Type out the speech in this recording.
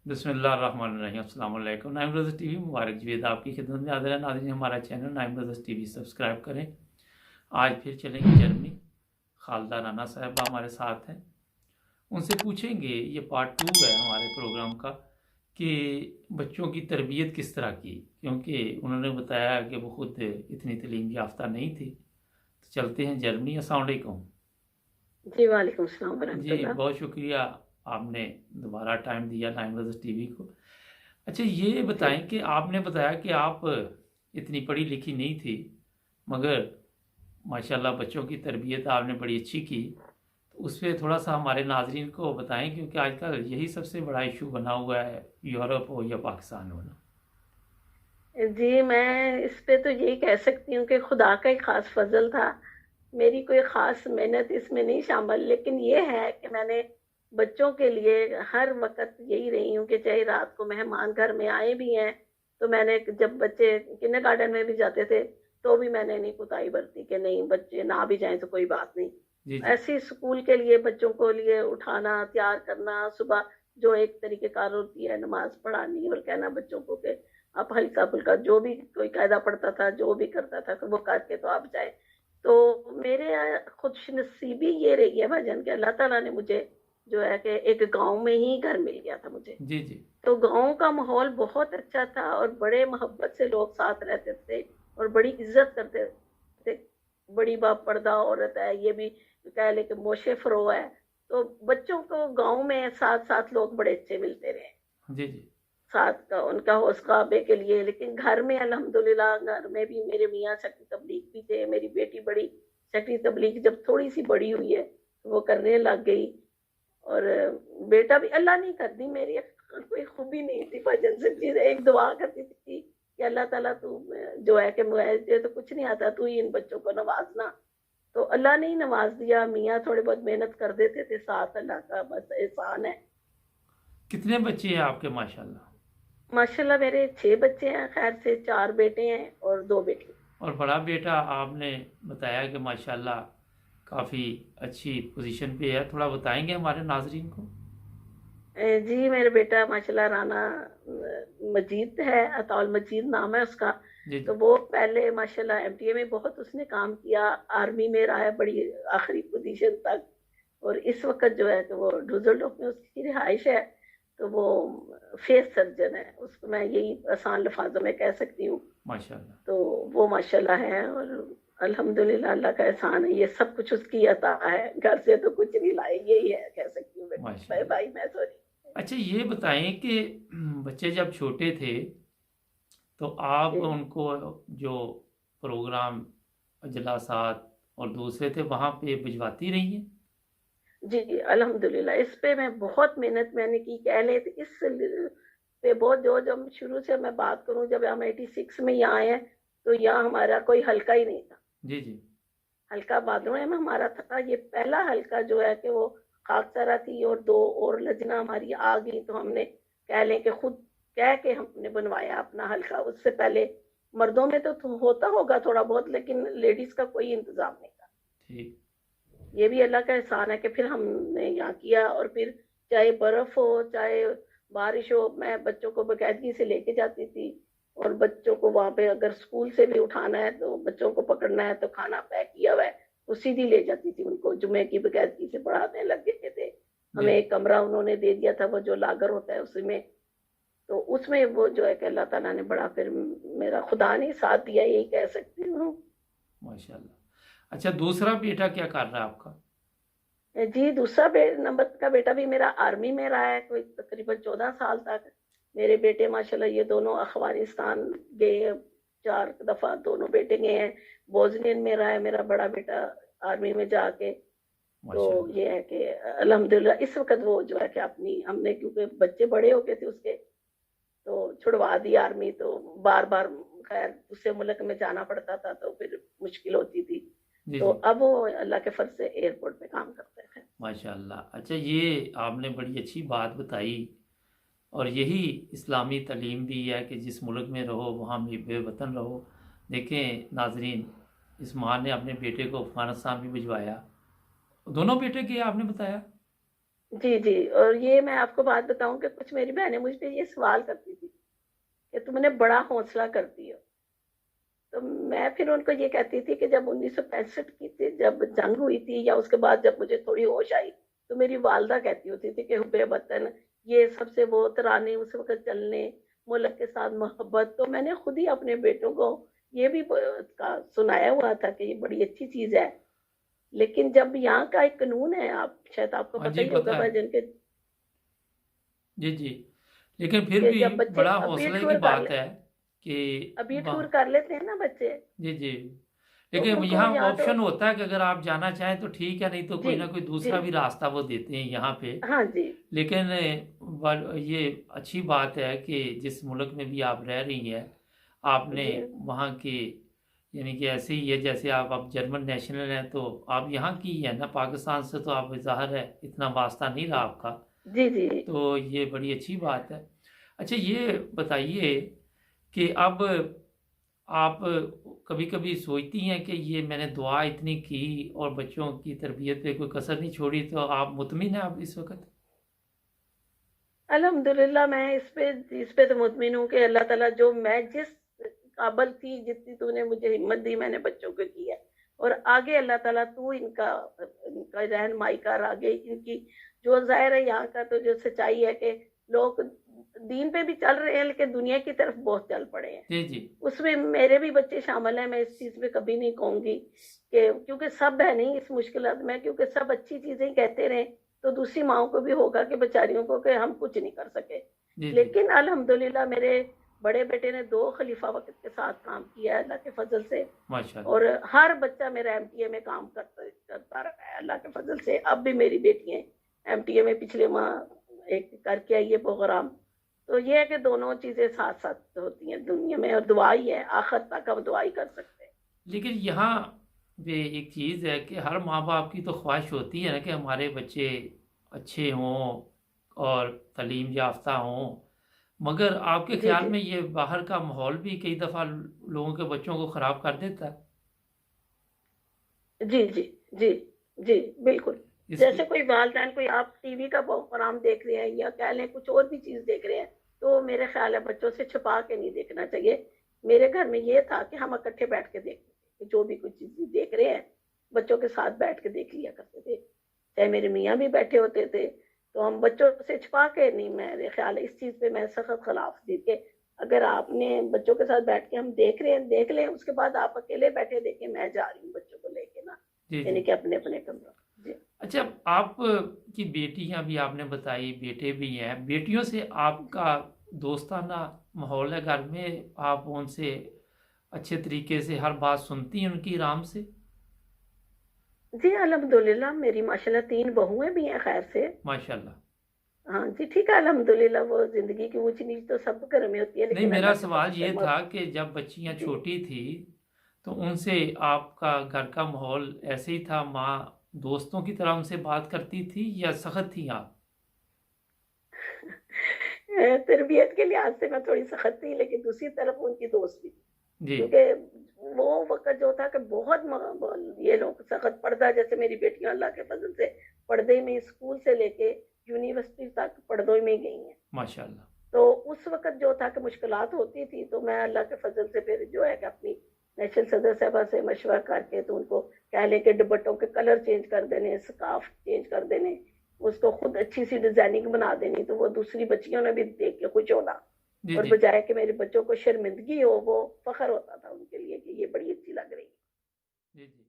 बिस्मिल्लाहिर्रहमानिर्रहीम। अस्सलाम वालेकुम। नाइम ब्रदर्स टीवी मुबारक जवेद आपकी खिदमत में हाजिर है। नाज़रीन, हमारा चैनल नाइम ब्रदर्स टीवी सब्सक्राइब करें। आज फिर चलेंगे जर्मनी। खालदा राना साहबा हमारे साथ हैं, उनसे पूछेंगे, ये पार्ट 2 है हमारे प्रोग्राम का, कि बच्चों की तरबियत किस तरह की, क्योंकि उन्होंने बताया कि वो खुद इतनी तालीम याफ्ता नहीं थी। तो चलते हैं जर्मनी। अस्सलाम वालेकुम। जी वालेकुम सलाम जी, वरहमतुल्लाह। बहुत शुक्रिया, आपने दोबारा टाइम दिया नाइम ब्रदर्स टीवी को। अच्छा, ये जी बताएं कि आपने बताया कि आप इतनी पढ़ी लिखी नहीं थी, मगर माशाल्लाह बच्चों की तरबियत आपने बड़ी अच्छी की। तो उस पर थोड़ा सा हमारे नाजरीन को बताएं, क्योंकि आजकल यही सबसे बड़ा इशू बना हुआ है, यूरोप हो या पाकिस्तान हो ना। जी, मैं इस पे तो यही कह सकती हूँ कि खुदा का ही खास फजल था। मेरी कोई खास मेहनत इसमें नहीं शामिल, लेकिन ये है कि मैंने बच्चों के लिए हर वक्त यही रही हूँ कि चाहे रात को मेहमान घर में आए भी हैं, तो मैंने जब बच्चे किंडरगार्टन में भी जाते थे तो भी मैंने नहीं कुताही बरती कि नहीं, बच्चे ना भी जाएं तो कोई बात नहीं। जी जी। ऐसे ही स्कूल के लिए बच्चों को लिए उठाना, तैयार करना, सुबह जो एक तरीके कार होती है नमाज पढ़ानी और कहना बच्चों को कि आप हल्का फुल्का जो भी कोई कायदा पढ़ता था, जो भी करता था, वो करके तो आप जाए। तो मेरे खुश नसीबी ये रही है भाईजान कि अल्लाह ताला ने मुझे जो है कि एक गांव में ही घर मिल गया था मुझे। जी जी। तो गांव का माहौल बहुत अच्छा था और बड़े मोहब्बत से लोग साथ रहते थे और बड़ी इज्जत करते थे। बड़ी बाप पर्दा औरत है, ये भी कह ले कि मोशे फरो है। तो बच्चों को गांव में साथ साथ लोग बड़े अच्छे मिलते रहे, जी जी। साथ का उनका हौसला के लिए। लेकिन घर में अल्हम्दुलिल्लाह, घर में भी मेरे मियाँ शक्ति तबलीग भी थे। मेरी बेटी बड़ी शक्ति तबलीग जब थोड़ी सी बड़ी हुई है तो वो करने लग गई। और बेटा भी, अल्लाह नहीं कर दी मेरी कोई खूबी नहीं थी, भजन से चीज एक दुआ करती थी कि अल्लाह ताला तू जो है कि मुझे तो कुछ नहीं आता, तू ही इन बच्चों को नवाजना। तो अल्लाह ने ही नवाज दिया। मियाँ थोड़े बहुत मेहनत कर देते थे, साथ अल्लाह का बस एहसान है। कितने बच्चे हैं आपके माशाल्लाह? माशाल्लाह मेरे 6 बच्चे हैं, खैर से 4 बेटे हैं और 2 बेटी। और बड़ा बेटा आपने बताया कि माशाल्लाह काफ़ी अच्छी पोजीशन पे है, थोड़ा बताएंगे हमारे नाजरीन को। जी, मेरा बेटा माशाल्लाह राना मजीद है, अताउल मजीद नाम है उसका। जी तो जी। वो पहले माशाल्लाह एमटीए में बहुत उसने काम किया, आर्मी में रहा है बड़ी आखिरी पोजीशन तक। और इस वक्त जो है तो वो डुसलडोर्फ में उसकी रिहाइश है। तो वो फेस सर्जन है, उसको मैं यही आसान लफ्ज़ों में कह सकती हूँ। माशाल्लाह। तो वो माशाल्लाह है और अल्हम्दुलिल्लाह अल्लाह का एहसान है, ये सब कुछ उसकी अता है। घर से तो कुछ नहीं लाए, यही है कह सकती हूँ मैं। माशाल्लाह। भाई मैं सॉरी। अच्छा, ये बताएं कि बच्चे जब छोटे थे तो आप जी उनको जो प्रोग्राम इजलासात और दूसरे थे वहाँ पे भिजवाती रही हैं? जी जी, अल्हम्दुलिल्लाह इस पे मैं बहुत मेहनत मैंने की, कह ले तो इस पे बहुत जो जब शुरू से मैं बात करूं, जब हम 86 में यहाँ आए हैं तो यहाँ हमारा कोई हल्का ही नहीं था। जी जी। हल्का बादलों में हमारा था, ये पहला हल्का जो है कि वो खाकसारा थी और 2 और लजना हमारी आ गई। तो हमने कह लें कि खुद कह के हमने बनवाया अपना हल्का। उससे पहले मर्दों में तो होता होगा थोड़ा बहुत, लेकिन लेडीज का कोई इंतजाम नहीं था। ठीक। ये भी अल्लाह का एहसान है कि फिर हमने यहाँ किया। और फिर चाहे बर्फ हो चाहे बारिश हो, मैं बच्चों को बाकायदगी से लेके जाती थी। और बच्चों को वहां पे अगर स्कूल से भी उठाना है तो बच्चों को पकड़ना है तो खाना पैक किया हुआ है तो सीधी ले जाती थी उनको। जुमे की बाकायदगी से पढ़ाने लग गए थे। जी हमें जी। एक कमरा उन्होंने दे दिया था, वो जो लागर होता है उसी में। तो उसमें वो जो है कि अल्लाह ताला ने बड़ा फिर मेरा खुदा ने साथ दिया, यही कह सकती हूँ। माशाल्लाह। अच्छा, दूसरा बेटा क्या कर रहा है आपका? जी, दूसरा नंबर का बेटा भी मेरा आर्मी में रहा है कोई तकरीबन 14 साल तक। मेरे बेटे माशाल्लाह ये दोनों अफगानिस्तान गए, 4 दफा दोनों बेटे गए हैं। बोस्नियन में रहा है मेरा बड़ा बेटा आर्मी में जाके। तो माशाल्लाह। ये है कि अल्हम्दुलिल्लाह इस वक्त वो जो है कि अपनी हमने, क्योंकि बच्चे बड़े हो गए थे उसके, तो छुड़वा दी आर्मी। तो बार बार खैर दूसरे मुल्क में जाना पड़ता था तो फिर मुश्किल होती थी। जी तो जी। अब वो अल्लाह के फर्ज से एयरपोर्ट पे काम करते हैं। माशाल्लाह। अच्छा, ये आपने बड़ी अच्छी बात बताई, और यही इस्लामी तालीम भी है कि जिस मुल्क में रहो वहाँ भी बेवतन रहो। देखें नाजरीन, इस माँ ने अपने बेटे को अफ़गानिस्तान भी भिजवाया। दोनों बेटे के आपने बताया? جی جی، اور یہ میں آپ کو بات بتاؤں کہ کچھ میری بہنیں مجھ پہ یہ سوال کرتی تھی کہ تم نے بڑا حوصلہ کرتی ہو. تو میں پھر ان کو یہ کہتی تھی کہ جب 1965 کی تھی، جب جنگ ہوئی تھی، یا اس کے بعد جب مجھے تھوڑی ہوش آئی، تو میری والدہ کہتی ہوتی تھی کہ حب وطن، یہ سب سے وہ ترانے اس وقت چلنے، ملک کے ساتھ محبت. تو میں نے خود ہی اپنے بیٹوں کو یہ بھی سنایا ہوا تھا کہ یہ بڑی اچھی چیز ہے. لیکن جب یہاں کا ایک قانون ہے، شاید آپ کو ہاں پتہ جی ہی ہوگا پتہ ہے. بھائی جن کے، جی جی. لیکن پھر کہ بھی جب بچے بڑا ابھی حوصلے کی ٹور کر بات ہے کہ ابھی ٹور وہاں. کر لیتے ہیں نا بچے، جی جی. تو لیکن ان کو یہاں یا تو، آپشن ہوتا ہے کہ اگر آپ جانا چاہیں تو ٹھیک ہے، نہیں تو جی کوئی نہ کوئی جی، دوسرا بھی راستہ وہ دیتے ہیں یہاں پہ. ہاں جی لیکن یہ اچھی بات ہے کہ جس ملک میں بھی آپ رہ رہی ہیں آپ نے جی وہاں کے، یعنی کہ ایسے ہی ہے جیسے آپ اب جرمن نیشنل ہیں تو آپ یہاں کی ہی ہیں نا، پاکستان سے تو آپ ظاہر ہے اتنا واسطہ نہیں رہا آپ کا. جی جی. تو یہ بڑی اچھی بات ہے. اچھا یہ بتائیے کہ اب آپ کبھی کبھی سوچتی ہیں کہ یہ میں نے دعا اتنی کی اور بچوں کی تربیت پہ کوئی کسر نہیں چھوڑی، تو آپ مطمئن ہیں اب اس وقت؟ الحمدللہ میں اس پہ تو مطمئن ہوں کہ اللہ تعالیٰ جو میں جس قابل تھی، جتنی تو نے مجھے ہمت دی، میں نے بچوں کو کی ہے. اور آگے اللہ تعالیٰ تو ان کا رہنمائی کر، آگے ان کی جو ظاہر ہے یہاں کا تو جو سچائی ہے کہ لوگ دین پہ بھی چل رہے ہیں لیکن دنیا کی طرف بہت چل پڑے ہیں. جی جی. اس میں میرے بھی بچے شامل ہیں. میں اس چیز پہ کبھی نہیں کہوں گی کہ کیونکہ سب ہے نہیں اس مشکلات میں، کیونکہ سب اچھی چیزیں ہی کہتے رہیں تو دوسری ماؤں کو بھی ہوگا کہ بیچاریوں کو کہ ہم کچھ نہیں کر سکے. جی جی. لیکن الحمدللہ میرے بڑے بیٹے نے 2 خلیفہ وقت کے ساتھ کام کیا ہے اللہ کے فضل سے. ماشاء اور اللہ. ہر بچہ میرا ایم ٹی اے میں کام کرتا رہا ہے اللہ کے فضل سے. اب بھی میری بیٹی ہیں ایم ٹی اے میں، پچھلے ماہ ایک کر کے آئی ہے پروگرام. تو یہ ہے کہ دونوں چیزیں ساتھ ساتھ ہوتی ہیں دنیا میں، اور دعا ہی ہے، آخر تک ہم دعا ہی کر سکتے ہیں. لیکن یہاں پہ ایک چیز ہے کہ ہر ماں باپ کی تو خواہش ہوتی ہے نا کہ ہمارے بچے اچھے ہوں اور تعلیم یافتہ ہوں، مگر آپ کے جی خیال جی میں یہ باہر کا ماحول بھی کئی دفعہ لوگوں کے بچوں کو خراب کر دیتا ہے؟ جی جی جی جی بالکل. اس جیسے کوئی والدین، کوئی آپ ٹی وی کا پروگرام دیکھ رہے ہیں یا کہہ لیں کچھ اور بھی چیز دیکھ رہے ہیں، تو میرے خیال ہے بچوں سے چھپا کے نہیں دیکھنا چاہیے. میرے گھر میں یہ تھا کہ ہم اکٹھے بیٹھ کے دیکھتے تھے کہ جو بھی کوئی چیز دیکھ رہے ہیں بچوں کے ساتھ بیٹھ کے دیکھ لیا کرتے تھے. چاہے میرے میاں بھی بیٹھے ہوتے تھے تو ہم بچوں سے چھپا کے نہیں. میرے خیال ہے اس چیز پہ میں سخت خلاف تھی کہ اگر آپ نے بچوں کے ساتھ بیٹھ کے ہم دیکھ رہے ہیں دیکھ لیں، اس کے بعد آپ اکیلے بیٹھے دیکھیں، میں جا رہی ہوں بچوں کو لے کے نا، جی یعنی جی. کہ اپنے اپنے کمروں. جی اچھا آپ کی بیٹیاں بھی آپ نے بتائی، بیٹے بھی ہیں، بیٹیوں سے آپ کا دوستانہ ماحول ہے گھر میں؟ آپ ان سے اچھے طریقے سے ہر بات سنتی ہیں ان کی آرام سے؟ جی الحمدللہ میری ماشاءاللہ 3 بہویں بھی ہیں خیر سے. ماشاء اللہ. ہاں جی ٹھیک ہے الحمدللہ. وہ زندگی کی اونچ نیچ تو سب گھر میں ہوتی ہے نہیں، لیکن میرا اللہ کے سوال فضل سے یہ تھا کہ جب بچیاں جی چھوٹی تھی تو ان سے آپ کا گھر کا ماحول ایسے ہی تھا، ماں دوستوں کی طرح ان سے بات کرتی تھی یا سخت تھی آپ؟ تربیت کے لحاظ سے میں تھوڑی سخت تھی، لیکن دوسری طرف ان کی دوست بھی تھی. جی کیونکہ وہ وقت جو تھا کہ بہت یہ لوگ سخت پردہ، جیسے میری بیٹیاں اللہ کے فضل سے پردے میں اسکول سے لے کے یونیورسٹی تک پردوں میں گئی ہیں. ماشاء اللہ. تو اس وقت جو تھا کہ مشکلات ہوتی تھی تو میں اللہ کے فضل سے پھر جو ہے کہ اپنی نیشنل صدر صاحبہ سے مشورہ کر کے تو ان کو کہہ لیں کہ دوپٹوں کے کلر چینج کر دینے، سکارف چینج کر دینے، اس کو خود اچھی سی ڈیزائننگ بنا دینی، تو وہ دوسری بچیوں نے بھی دیکھ کے خوش ہونا. جی اور جی. بجائے کہ میرے بچوں کو شرمندگی ہو، وہ فخر ہوتا تھا ان کے لیے کہ یہ بڑی اچھی لگ رہی ہے. جی جی.